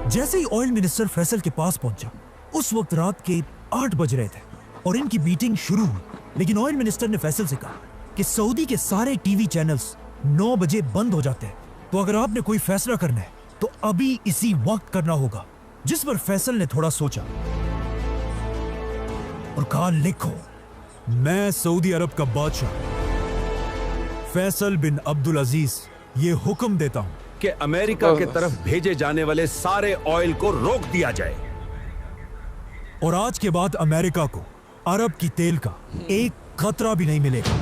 जैसे ही ऑयल मिनिस्टर फैसल के पास पहुंचा, उस वक्त रात के 8 बज रहे थे और इनकी मीटिंग शुरू हुई। लेकिन ऑयल मिनिस्टर ने फैसल से कहा कि सऊदी के सारे टीवी चैनल्स 9 बजे बंद हो जाते हैं, तो अगर आपने कोई फैसला करना है तो अभी इसी वक्त करना होगा। जिस पर फैसल ने थोड़ा सोचा और कहा, लिखो, मैं सऊदी अरब का बादशाह फैसल बिन अब्दुल अजीज ये हुक्म देता हूं कि अमेरिका के तरफ भेजे जाने वाले सारे ऑयल को रोक दिया जाए और आज के बाद अमेरिका को अरब की तेल का एक खतरा भी नहीं मिलेगा।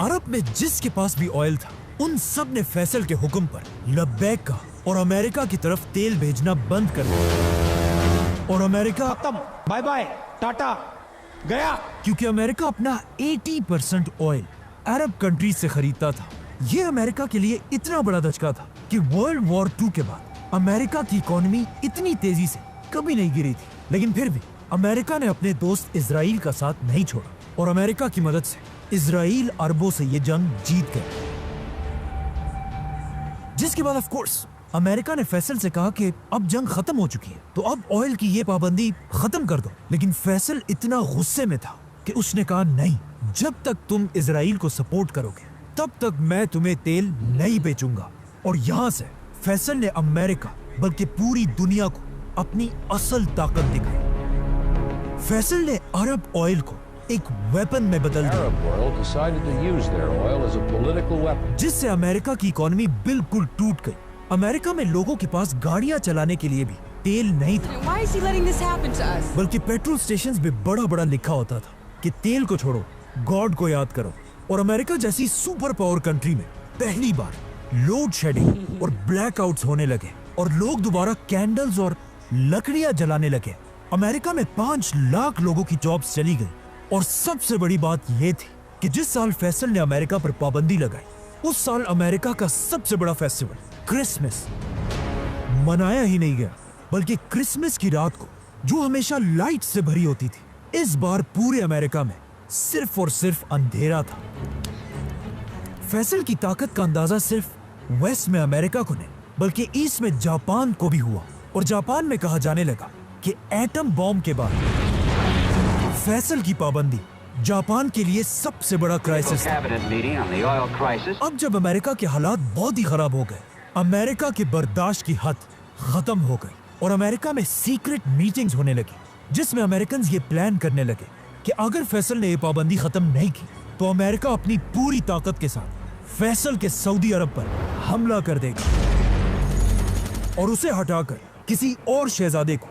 अरब में जिसके पास भी ऑयल था, उन सब ने फैसल के हुक्म पर लब्बैक कहा और अमेरिका की तरफ तेल भेजना बंद कर दिया। और अमेरिका खत्म, बाय बाय, टाटा, गया। क्योंकि अमेरिका अपना 80% ऑयल अरब कंट्रीज से खरीदता था। यह अमेरिका के लिए इतना बड़ा धचका था कि वर्ल्ड वॉर 2 के बाद अमेरिका की इकोनॉमी इतनी तेजी से कभी नहीं गिरी थी। लेकिन फिर भी अमेरिका ने अपने दोस्त इजराइल का साथ नहीं छोड़ा और अमेरिका की मदद से इजराइल अरबों से ये जंग जीत गया। जिसके बाद ऑफ कोर्स अमेरिका ने फैसल से कहा कि अब जंग खत्म हो चुकी है, तो अब ऑयल की ये पाबंदी खत्म कर दो। लेकिन फैसल इतना गुस्से में था कि उसने कहा, नहीं, जब तक तुम इजराइल को सपोर्ट करोगे तब तक मैं तुम्हें तेल नहीं बेचूंगा। और यहां से फैसल ने अमेरिका बल्कि पूरी दुनिया को अपनी असल ताकत दिखाई। फैसल ने अरब ऑयल को एक वेपन में बदल दिया, जिससे अमेरिका की इकोनॉमी बिल्कुल टूट गई। अमेरिका में लोगों के पास गाड़ियां चलाने के लिए भी तेल नहीं था, बल्कि पेट्रोल स्टेशंस में बड़ा बड़ा लिखा होता था कि तेल को छोड़ो, गॉड को याद करो। और अमेरिका जैसी सुपर पावर कंट्री में पहली बार लोड शेडिंग और ब्लैकआउट्स होने लगे और लोग दोबारा कैंडल्स और लकड़ियां जलाने लगे। अमेरिका में 5 लाख लोगों की जॉब्स चली गई। और सबसे बड़ी बात यह थी कि जिस साल फैसल ने अमेरिका पर पाबंदी लगाई, उस साल अमेरिका का सबसे बड़ा फेस्टिवल क्रिसमस मनाया ही नहीं गया, बल्कि क्रिसमस की रात को, जो हमेशा लाइट से भरी होती थी, इस बार पूरे अमेरिका में सिर्फ और सिर्फ अंधेरा था। फैसल की ताकत का अंदाजा सिर्फ वेस्ट में अमेरिका को नहीं, बल्कि ईस्ट में जापान को भी हुआ। और जापान में कहा जाने लगा कि एटम बॉम्ब के बाद फैसल की पाबंदी जापान के लिए सबसे बड़ा क्राइसिस था। अब जब अमेरिका के हालात बहुत ही खराब हो गए, अमेरिका की बर्दाश्त की हद खत्म हो गई और अमेरिका में सीक्रेट मीटिंग्स होने लगी, जिसमें अमेरिकन ये प्लान करने लगे कि अगर फैसल ने ये पाबंदी खत्म नहीं की तो अमेरिका अपनी पूरी ताकत के साथ फैसल के सऊदी अरब पर हमला कर देगा और उसे हटाकर किसी और शहजादे को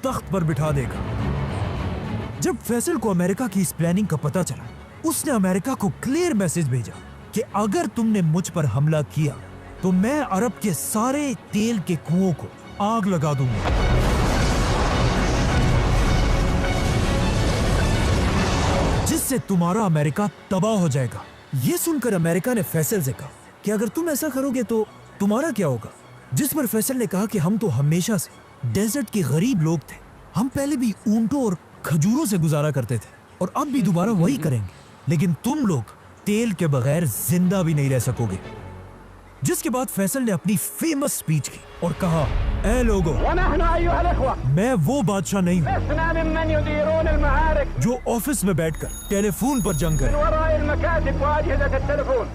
तख्त पर बिठा देगा। जब फैसल को अमेरिका की इस प्लानिंग का पता चला, उसने अमेरिका को क्लियर मैसेज भेजा कि अगर तुमने मुझ पर हमला किया तो मैं अरब के सारे तेल के कुओं को आग लगा दूंगा। जिससे तुम्हारा अमेरिका तबाह हो जाएगा। यह सुनकर अमेरिका ने फैसल से कहा कि अगर तुम ऐसा करोगे तो तुम्हारा क्या होगा। जिस पर फैसल ने कहा कि हम तो हमेशा से डेजर्ट के गरीब लोग थे, हम पहले भी ऊंटों और खजूरों से गुजारा करते थे और अब भी दोबारा वही करेंगे, लेकिन तुम लोग तेल के बगैर जिंदा भी नहीं रह सकोगे। जिसके बाद फैसल ने अपनी फेमस स्पीच की और कहा, ए लोगों, मैं वो बादशाह नहीं हूँ जो ऑफिस में बैठकर टेलीफोन पर जंग करे,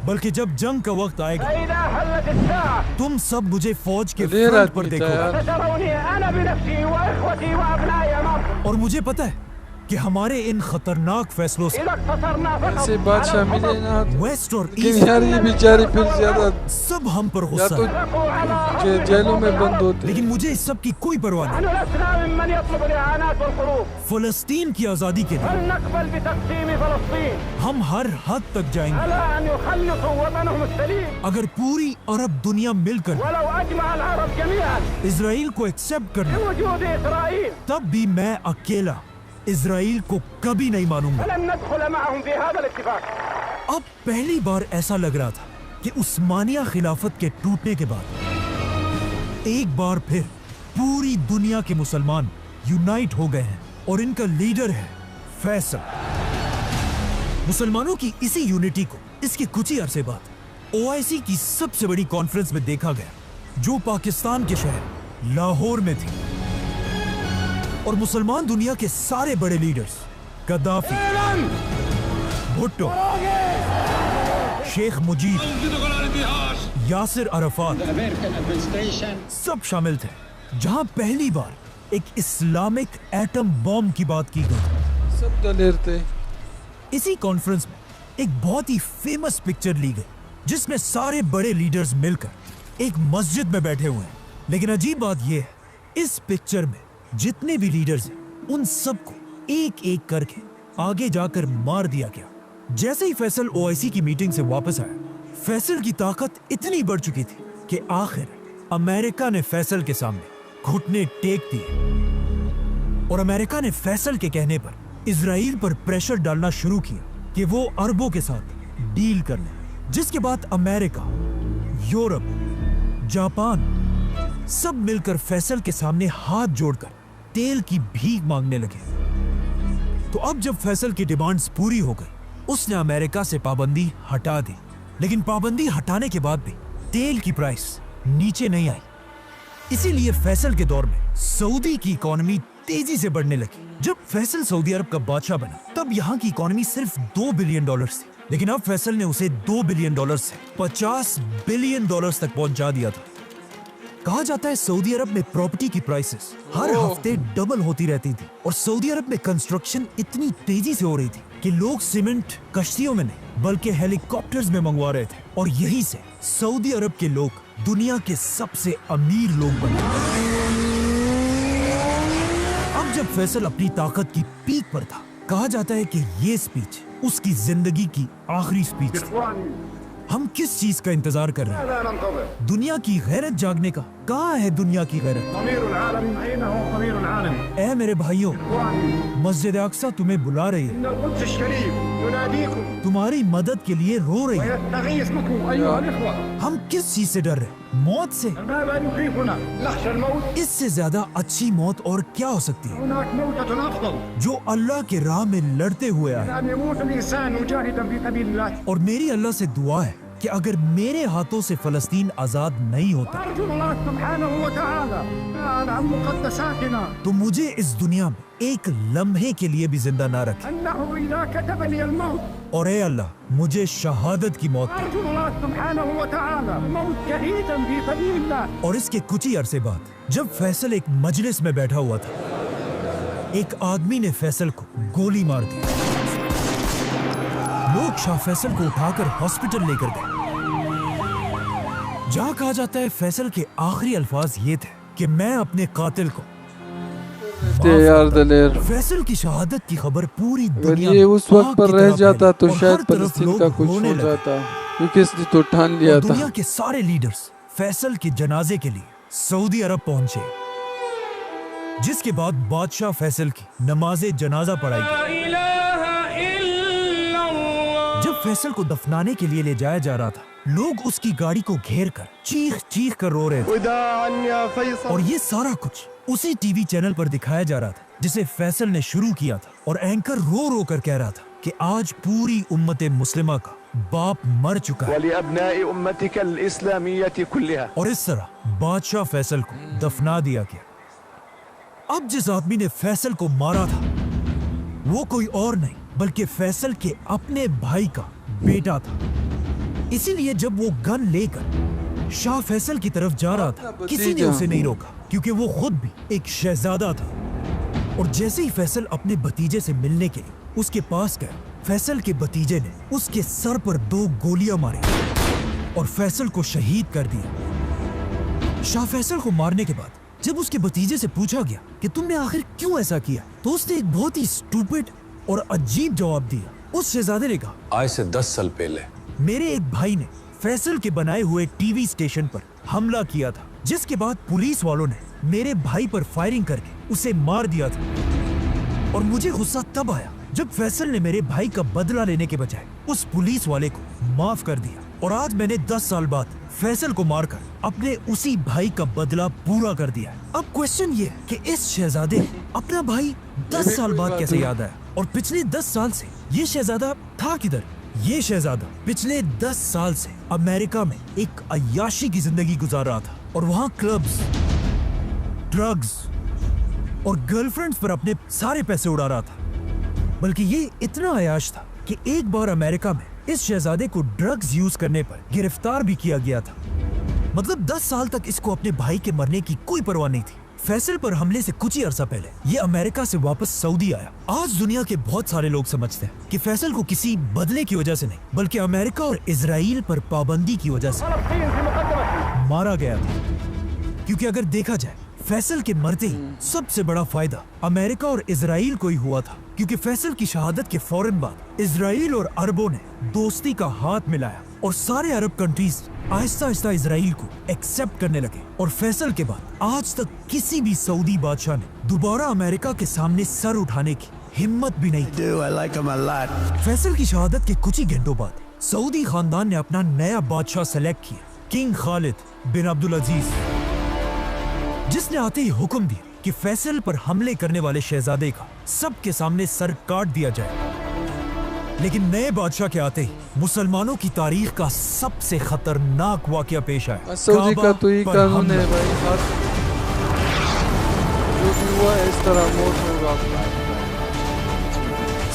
बल्कि जब जंग का वक्त आएगा तुम सब मुझे फौज के फ्रंट पर देखोगे। और मुझे पता है कि हमारे इन खतरनाक फैसलों से ऐसे बादशाह मिले ना वेस्ट और यार ये बेचारे फिर ज्यादा सब हम पर या गुस्सा तो है। जेलों में बंद होते। लेकिन मुझे इस सब की कोई परवाह नहीं। फलस्तीन की आजादी के लिए हम हर हद तक जाएंगे। अगर पूरी अरब दुनिया मिलकर इजराइल को एक्सेप्ट कर ले, तब भी मैं अकेला इजराइल को कभी नहीं मानूंगा। अब पहली बार ऐसा लग रहा था कि उस्मानिया खिलाफत के टूटने के बाद एक बार फिर पूरी दुनिया के मुसलमान यूनाइट हो गए हैं और इनका लीडर है फैसल। मुसलमानों की इसी यूनिटी को इसके कुछ ही अरसे बाद OIC की सबसे बड़ी कॉन्फ्रेंस में देखा गया, जो पाकिस्तान के शहर लाहौर में थी। और मुसलमान दुनिया के सारे बड़े लीडर्स गद्दाफी, भुट्टो, शेख मुजीब, यासिर अरफात सब शामिल थे, जहां पहली बार एक इस्लामिक एटम बॉम्ब की बात की गई। सब दलेर थे। इसी कॉन्फ्रेंस में एक बहुत ही फेमस पिक्चर ली गई, जिसमें सारे बड़े लीडर्स मिलकर एक मस्जिद में बैठे हुए हैं। लेकिन अजीब बात यह है, इस पिक्चर में जितने भी लीडर्स हैं उन सबको एक एक करके आगे जाकर मार दिया गया। जैसे ही फैसल OIC की मीटिंग से वापस आया, फैसल की ताकत इतनी बढ़ चुकी थी कि आखिर अमेरिका ने फैसल के सामने घुटने टेक दिए और अमेरिका ने फैसल के कहने पर इजराइल पर प्रेशर डालना शुरू किया कि वो अरबों के साथ डील कर ले। जिसके बाद अमेरिका, यूरोप, जापान सब मिलकर फैसल के सामने हाथ जोड़कर तेल की भीख मांगने लगे। तो अब जब फैसल की डिमांड्स पूरी हो गई, उसने अमेरिका से पाबंदी हटा दी। लेकिन पाबंदी हटाने के बाद भी तेल की प्राइस नीचे नहीं आई। इसीलिए फैसल के दौर में सऊदी की इकोनॉमी तेजी से बढ़ने लगी। जब फैसल सऊदी अरब का बादशाह बना, तब यहाँ की इकोनॉमी सिर्फ $2 बिलियन थी, लेकिन अब फैसल ने उसे $2 बिलियन से $50 बिलियन तक पहुंचा दिया था। कहा जाता है सऊदी अरब में प्रॉपर्टी की प्राइसेस हर हफ्ते डबल होती रहती थी और सऊदी अरब में कंस्ट्रक्शन इतनी तेजी से हो रही थी कि लोग सीमेंट कश्तियों में नहीं बल्कि हेलीकॉप्टर्स में मंगवा रहे थे। और यहीं से सऊदी अरब के लोग दुनिया के सबसे अमीर लोग बने। अब जब फैसल अपनी ताकत की पीक पर था, कहा जाता है कि ये स्पीच उसकी जिंदगी की आखिरी स्पीच थी। हम किस चीज का इंतजार कर रहे हैं? दुनिया की गैरत जागने का। कहाँ है दुनिया की गैरत? ऐ मेरे भाइयों, मस्जिद अक्सा तुम्हें बुला रही है, तुम्हारी मदद के लिए रो रही है। हम किस चीज से डर रहे हैं? मौत से। इससे ज्यादा अच्छी मौत और क्या हो सकती है? जो अल्लाह के राह में लड़ते हुए आए। और मेरी अल्लाह से दुआ है कि अगर मेरे हाथों से फलस्तीन आजाद नहीं होता तो मुझे इस दुनिया में एक लम्हे के लिए भी जिंदा ना रखे। और ए अल्लाह, मुझे शहादत की मौत दे। और इसके कुछ ही अरसे बाद जब फैसल एक मजलिस में बैठा हुआ था, एक आदमी ने फैसल को गोली मार दी। लोग शाह फैसल को उठाकर हॉस्पिटल लेकर गए, जहां कहा जाता है फैसल के आखिरी अल्फाज ये थे कि मैं अपने कातिल को यार दलेर। फैसल की शहादत की खबर पूरी दुनिया ये उस वक्त पर रह जाता तो और हर शायद तरफ फलस्तीन का लोग कुछ रोने हो लगे। जाता, क्योंकि इसने तो ठान लिया और था। दुनिया के सारे लीडर्स फैसल के जनाजे के लिए सऊदी अरब पहुंचे, जिसके बाद बादशाह फैसल की नमाजे जनाजा पढ़ाई गई। जब जब फैसल को दफनाने के लिए ले जाया जा रहा था, लोग उसकी गाड़ी को घेर कर चीख चीख कर रो रहे थे। और ये सारा कुछ उसी टीवी चैनल पर दिखाया जा रहा था जिसे फैसल ने शुरू किया था। और एंकर रो रो कर कह रहा था कि आज पूरी उम्मत मुस्लिमा का बाप मर चुका है। और इस तरह बादशाह फैसल को दफना दिया गया। अब जिस आदमी ने फैसल को मारा था वो कोई और नहीं बल्कि फैसल के अपने भाई का बेटा था। इसीलिए जब वो गन लेकर शाह फैसल की तरफ जा रहा था, किसी ने उसे नहीं रोका क्योंकि वो खुद भी एक शहजादा था। और जैसे ही फैसल अपने भतीजे से मिलने के लिए उसके पास गया, फैसल के भतीजे ने उसके सर पर 2 गोलियां मारी और फैसल को शहीद कर दिया। शाह फैसल को मारने के बाद जब उसके भतीजे से पूछा गया कि तुमने आखिर क्यों ऐसा किया, तो उसने एक बहुत ही स्टूपिड और अजीब जवाब दिया। उस शहजादे ने कहा, आज से 10 साल पहले मेरे एक भाई ने फैसल के बनाए हुए टीवी स्टेशन पर हमला किया था, जिसके बाद पुलिस वालों ने मेरे भाई पर फायरिंग करके उसे मार दिया था। और मुझे गुस्सा तब आया जब फैसल ने मेरे भाई का बदला लेने के बजाय उस पुलिस वाले को माफ कर दिया। और आज मैंने 10 साल बाद फैसल को मारकर अपने उसी भाई का बदला पूरा कर दिया। अब क्वेश्चन ये है कि इस शहजादे को अपना भाई 10 साल बाद कैसे याद आया, और पिछले 10 साल से ये शहजादा था किधर? ये शहजादा पिछले 10 साल से अमेरिका में एक अय्याशी की जिंदगी गुजार रहा था और वहाँ क्लब्स, ड्रग्स और गर्लफ्रेंड्स पर अपने सारे पैसे उड़ा रहा था। बल्कि ये इतना अय्याश था कि एक बार अमेरिका में इस शहजादे को ड्रग्स यूज करने पर गिरफ्तार भी किया गया था। मतलब 10 साल तक इसको अपने भाई के मरने की कोई परवाह नहीं थी। फैसल पर हमले से कुछ ही अरसा पहले ये अमेरिका से वापस सऊदी आया। आज दुनिया के बहुत सारे लोग समझते हैं कि फैसल को किसी बदले की वजह से नहीं बल्कि अमेरिका और इजराइल पर पाबंदी की वजह से मारा गया था। क्योंकि अगर देखा जाए फैसल के मरते ही सबसे बड़ा फायदा अमेरिका और इजराइल को ही हुआ था, क्योंकि फैसल की शहादत के फौरन बाद इजराइल और अरबों ने दोस्ती का हाथ मिलाया और सारे अरब कंट्रीज आहिस्ता आहिस्ता इजराइल को एक्सेप्ट करने लगे। और फैसल के बाद आज तक किसी भी सऊदी बादशाह ने दोबारा अमेरिका के सामने सर उठाने की हिम्मत भी नहीं की। फैसल की शहादत के कुछ ही घंटों बाद सऊदी खानदान ने अपना नया बादशाह सेलेक्ट किया, किंग खालिद बिन अब्दुल अजीज, जिसने आते ही हुक्म दिया कि फैसल पर हमले करने वाले शहजादे का सबके सामने सर काट दिया जाए। लेकिन नए बादशाह के आते ही मुसलमानों की तारीख का सबसे खतरनाक वाकया पेश आया। सऊदी का तो ये कानून है भाई, जो भी हुआ इस तरह मौत होगा।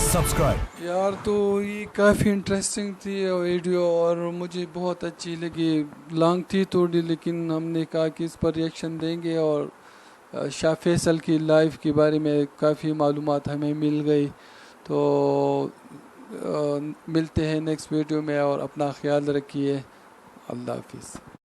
सब्सक्राइब यार, तो ये काफ़ी इंटरेस्टिंग थी वीडियो और मुझे बहुत अच्छी लगी। लॉन्ग थी थोड़ी, लेकिन हमने कहा कि इस पर रिएक्शन देंगे। और शाह फैसल की लाइफ के बारे में काफ़ी मालूमात हमें मिल गई। तो मिलते हैं नेक्स्ट वीडियो में और अपना ख्याल रखिए। अल्लाह हाफिज़।